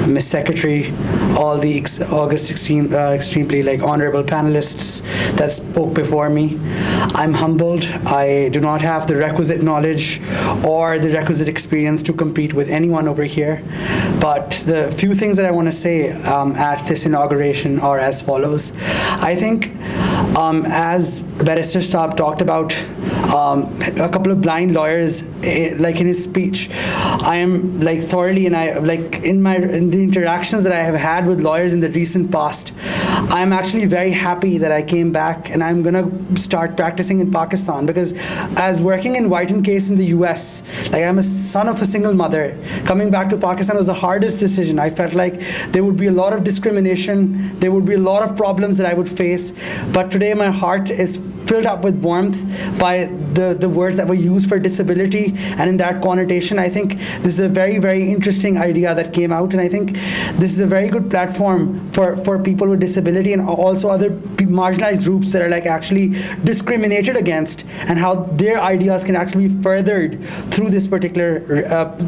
Ms. Secretary, all the August 16 extremely honorable panelists that spoke before me. I'm humbled. I do not have the requisite knowledge or the requisite experience to compete with anyone over here. But the few things that I want to say at this inauguration are as follows. I think as Barrister Staab talked about a couple of blind lawyers, in his speech, I am thoroughly, and I in the interactions that I have had with lawyers in the recent past, I'm actually very happy that I came back, and I'm gonna start practicing in Pakistan, because as working in Whiten case in the US, I'm a son of a single mother. Coming back to Pakistan was the hardest decision. I felt like there would be a lot of discrimination, there would be a lot of problems that I would face, but today my heart is filled up with warmth by the words that were used for disability, and in that connotation, I think this is a very, very interesting idea that came out, and I think this is a very good platform for people with disability and also other marginalized groups that are actually discriminated against, and how their ideas can actually be furthered through this particular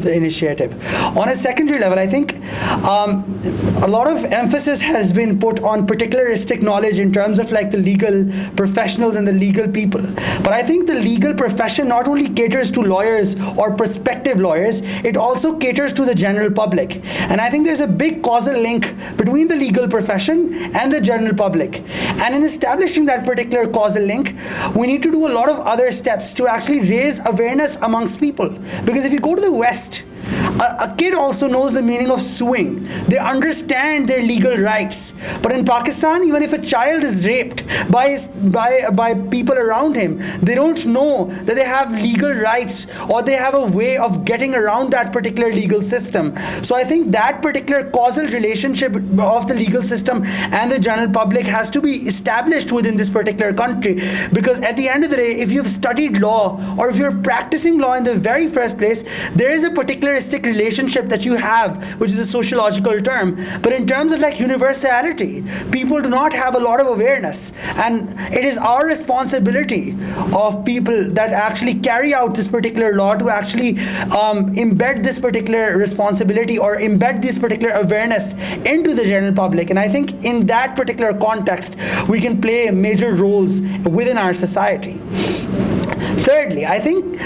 initiative. On a secondary level, I think a lot of emphasis has been put on particularistic knowledge in terms of the legal professionals and the legal people. But I think the legal profession not only caters to lawyers or prospective lawyers, it also caters to the general public. And I think there's a big causal link between the legal profession and the general public. And in establishing that particular causal link, we need to do a lot of other steps to actually raise awareness amongst people. Because if you go to the West, a kid also knows the meaning of suing. They understand their legal rights. But in Pakistan, even if a child is raped by people around him, they don't know that they have legal rights or they have a way of getting around that particular legal system. So I think that particular causal relationship of the legal system and the general public has to be established within this particular country. Because at the end of the day, if you've studied law or if you're practicing law in the very first place, there is a particularistic relationship that you have, which is a sociological term. But in terms of universality, people do not have a lot of awareness, and it is our responsibility of people that actually carry out this particular law to actually embed this particular responsibility or embed this particular awareness into the general public. And I think in that particular context, we can play major roles within our society. Thirdly, I think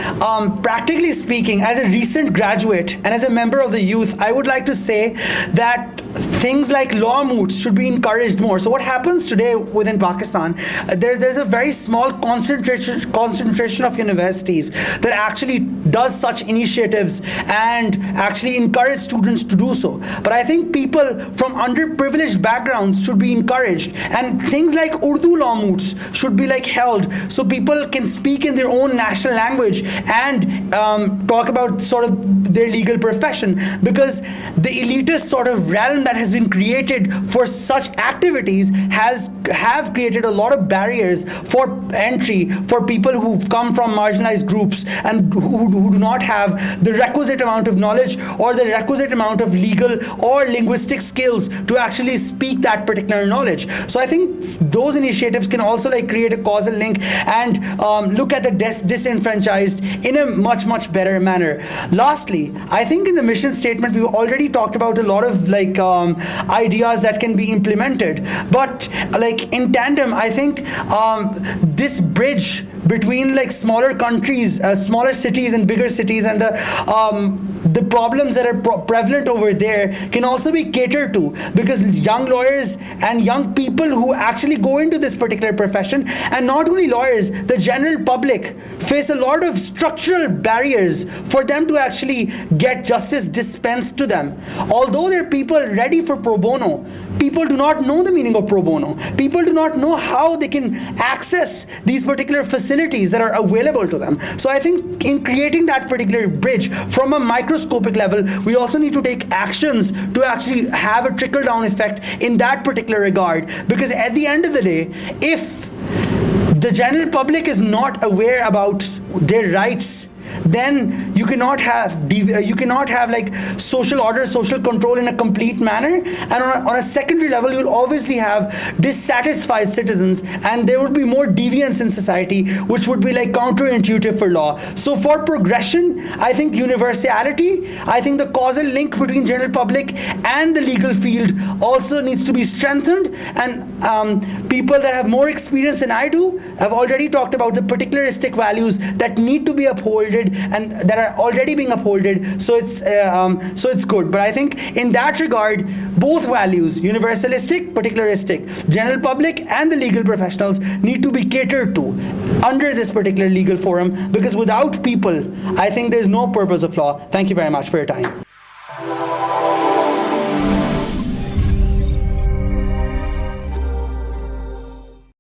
practically speaking, as a recent graduate and as a member of the youth, I would like to say that things like law moots should be encouraged more. So what happens today within Pakistan, there's a very small concentration of universities that actually does such initiatives and actually encourage students to do so. But I think people from underprivileged backgrounds should be encouraged, and things like Urdu law moots should be held so people can speak in their own national language and talk about sort of their legal profession, because the elitist sort of realm that has been created for such activities have created a lot of barriers for entry for people who come from marginalized groups and who do not have the requisite amount of knowledge or the requisite amount of legal or linguistic skills to actually speak that particular knowledge. So I think those initiatives can also create a causal link and look at the disenfranchised in a much, much better manner. Lastly, I think in the mission statement, we've already talked about a lot of ideas that can be implemented. But in tandem, I think this bridge between smaller countries, smaller cities and bigger cities, and the problems that are prevalent over there can also be catered to, because young lawyers and young people who actually go into this particular profession, and not only lawyers, the general public face a lot of structural barriers for them to actually get justice dispensed to them. Although there are people ready for pro bono, people do not know the meaning of pro bono. People do not know how they can access these particular facilities that are available to them. So I think in creating that particular bridge from a microscopic level, we also need to take actions to actually have a trickle-down effect in that particular regard. Because at the end of the day, if the general public is not aware about their rights, then you cannot have like social order, social control in a complete manner. And on a secondary level, you'll obviously have dissatisfied citizens, and there would be more deviance in society, which would be like counterintuitive for law. So for progression, I think universality, I think the causal link between general public and the legal field also needs to be strengthened. And people that have more experience than I do have already talked about the particularistic values that need to be upholded and that are already being upholded. So it's good. But I think in that regard, both values, universalistic, particularistic, general public and the legal professionals, need to be catered to under this particular legal forum, because without people, I think there's no purpose of law. Thank you very much for your time.